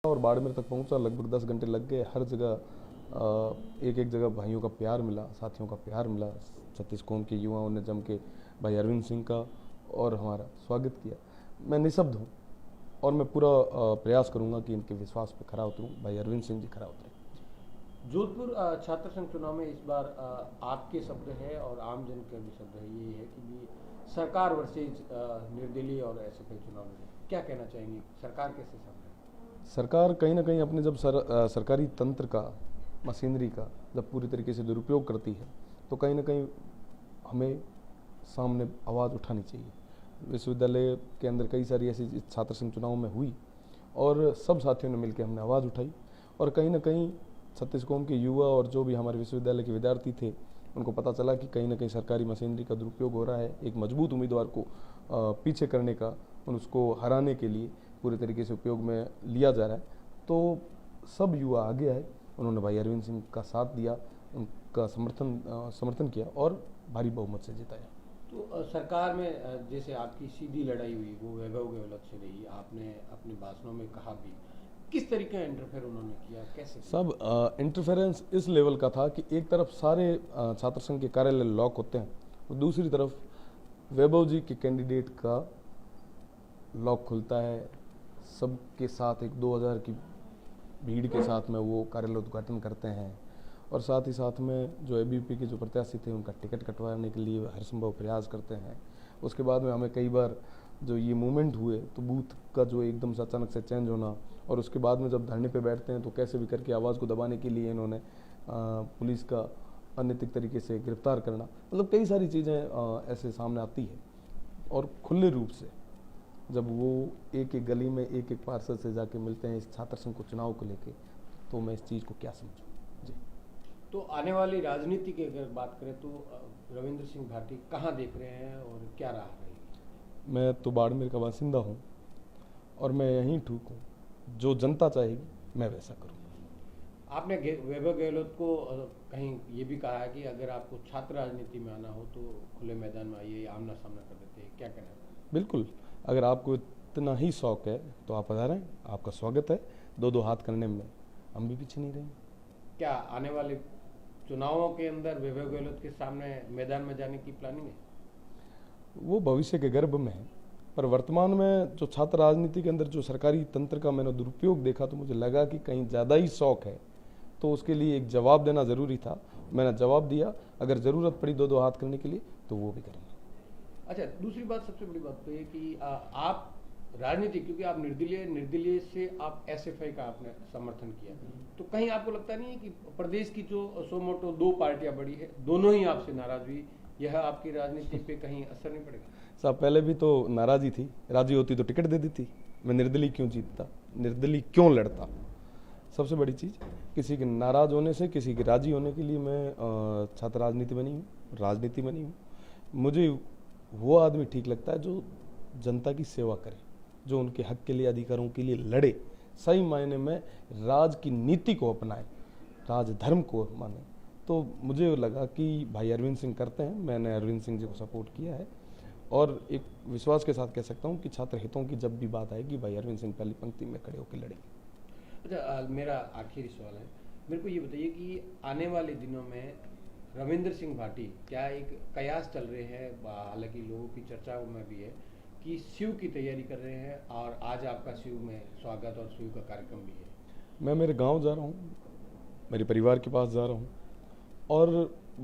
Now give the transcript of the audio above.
और बाड़मेर तक पहुंचा, लगभग 10 घंटे लग गए। हर जगह एक एक जगह भाइयों का प्यार मिला, साथियों का प्यार मिला। छत्तीस कौम के युवाओं ने जम के भाई अरविंद सिंह का और हमारा स्वागत किया। मैं निःशब्द हूँ और मैं पूरा प्रयास करूँगा कि इनके विश्वास पर खरा उतरूँ, भाई अरविंद सिंह जी खरा उतरें। जोधपुर छात्र संघ चुनाव में इस बार आपके शब्द है और आम जन के भी शब्द है, ये है कि भी सरकार वर्सेज निर्दलीय और एसएफआई चुनाव में क्या कहना चाहेंगे, सरकार कैसे सामने? सरकार कहीं ना कहीं अपने जब सरकारी तंत्र का, मशीनरी का जब पूरी तरीके से दुरुपयोग करती है तो कहीं ना कहीं हमें सामने आवाज़ उठानी चाहिए। विश्वविद्यालय के अंदर कई सारी ऐसी छात्र संघ चुनाव में हुई और सब साथियों ने मिलकर हमने आवाज़ उठाई और कहीं ना कहीं छत्तीस कौम के युवा और जो भी हमारे विश्वविद्यालय के विद्यार्थी थे उनको पता चला कि कहीं ना कहीं सरकारी मशीनरी का दुरुपयोग हो रहा है। एक मजबूत उम्मीदवार को पीछे करने का और उसको हराने के लिए पूरे तरीके से उपयोग में लिया जा रहा है। तो सब युवा आगे आए, उन्होंने भाई अरविंद सिंह का साथ दिया, उनका समर्थन किया और भारी बहुमत से जिताया। तो सरकार में जैसे आपकी सीधी लड़ाई हुई वो वैभव गहलोत से रही, आपने अपने भाषणों में कहा भी, किस तरीके का इंटरफेयर उन्होंने किया, कैसे किया? सब इंटरफेरेंस इस लेवल का था कि एक तरफ सारे छात्र संघ के कार्यालय लॉक होते हैं और दूसरी तरफ वैभव जी के कैंडिडेट का लॉक खुलता है। सबके साथ एक 2000 की भीड़ के साथ में वो कार्यालय उद्घाटन करते हैं और साथ ही साथ में जो एबीवीपी के जो प्रत्याशी थे उनका टिकट कटवाने के लिए हर संभव प्रयास करते हैं। उसके बाद में हमें कई बार जो ये मूवमेंट हुए तो बूथ का जो एकदम से अचानक से चेंज होना और उसके बाद में जब धरने पे बैठते हैं तो कैसे भी करके आवाज़ को दबाने के लिए इन्होंने पुलिस का अनैतिक तरीके से गिरफ्तार करना, मतलब कई सारी चीज़ें ऐसे सामने आती है। और खुले रूप से जब वो एक एक गली में एक एक पार्षद से जाके मिलते हैं इस छात्र संघ को चुनाव को लेके, तो मैं इस चीज़ को क्या समझूं जी। तो आने वाली राजनीति की अगर बात करें तो रविंद्र सिंह भाटी कहाँ देख रहे हैं और क्या राह रहेगी? मैं तो बाड़मेर का बासिंदा हूँ और मैं यहीं ठीक हूँ, जो जनता चाहेगी मैं वैसा करूँगा। आपने वैभव गहलोत को कहीं ये भी कहा है कि अगर आपको छात्र राजनीति में आना हो तो खुले मैदान में आइए, आमना सामना कर देते हैं, क्या कहना है? बिल्कुल, अगर आपको इतना ही शौक है तो आप पधारें, आपका स्वागत है। दो दो हाथ करने में हम भी पीछे नहीं रहेंगे। क्या आने वाले चुनावों के अंदर वैभव गहलोत के सामने मैदान में जाने की प्लानिंग है? वो भविष्य के गर्भ में है, पर वर्तमान में जो छात्र राजनीति के अंदर जो सरकारी तंत्र का मैंने दुरुपयोग देखा तो मुझे लगा कि कहीं ज़्यादा ही शौक है, तो उसके लिए एक जवाब देना ज़रूरी था। मैंने जवाब दिया, अगर ज़रूरत पड़ी दो दो हाथ करने के लिए तो वो भी करेंगे। अच्छा, दूसरी बात, सबसे बड़ी बात तो ये कि आप राजनीति, क्योंकि आप निर्दलीय से आप एसएफआई का आपने समर्थन किया, तो कहीं आपको लगता नहीं है कि प्रदेश की जो सो मोटो दो पार्टियां बड़ी है, दोनों ही आपसे नाराज हुई, यह आपकी राजनीति पे कहीं असर नहीं पड़ेगा? साहब पहले भी तो नाराजी थी, राजी होती तो टिकट दे देती। मैं निर्दलीय क्यों जीतता, निर्दलीय क्यों लड़ता? सबसे बड़ी चीज़, किसी के नाराज होने से, किसी के राजी होने के लिए मैं छात्र राजनीति में नहीं हूँ, राजनीति में नहीं हूँ। मुझे वो आदमी ठीक लगता है जो जनता की सेवा करे, जो उनके हक के लिए, अधिकारों के लिए लड़े, सही मायने में राज की नीति को अपनाए, राजधर्म को माने। तो मुझे लगा कि भाई अरविंद सिंह करते हैं, मैंने अरविंद सिंह जी को सपोर्ट किया है और एक विश्वास के साथ कह सकता हूँ कि छात्र हितों की जब भी बात आएगी भाई अरविंद सिंह पहली पंक्ति में खड़े होकर लड़ेंगे। अच्छा, मेरा आखिरी सवाल है, मेरे को ये बताइए कि आने वाले दिनों में रविंद्र सिंह भाटी, क्या एक कयास चल रहे हैं, हालांकि लोगों की चर्चाओं में भी है कि शिव की तैयारी कर रहे हैं और आज आपका शिव में स्वागत और शिव का कार्यक्रम भी है? मैं मेरे गांव जा रहा हूँ, मेरे परिवार के पास जा रहा हूँ और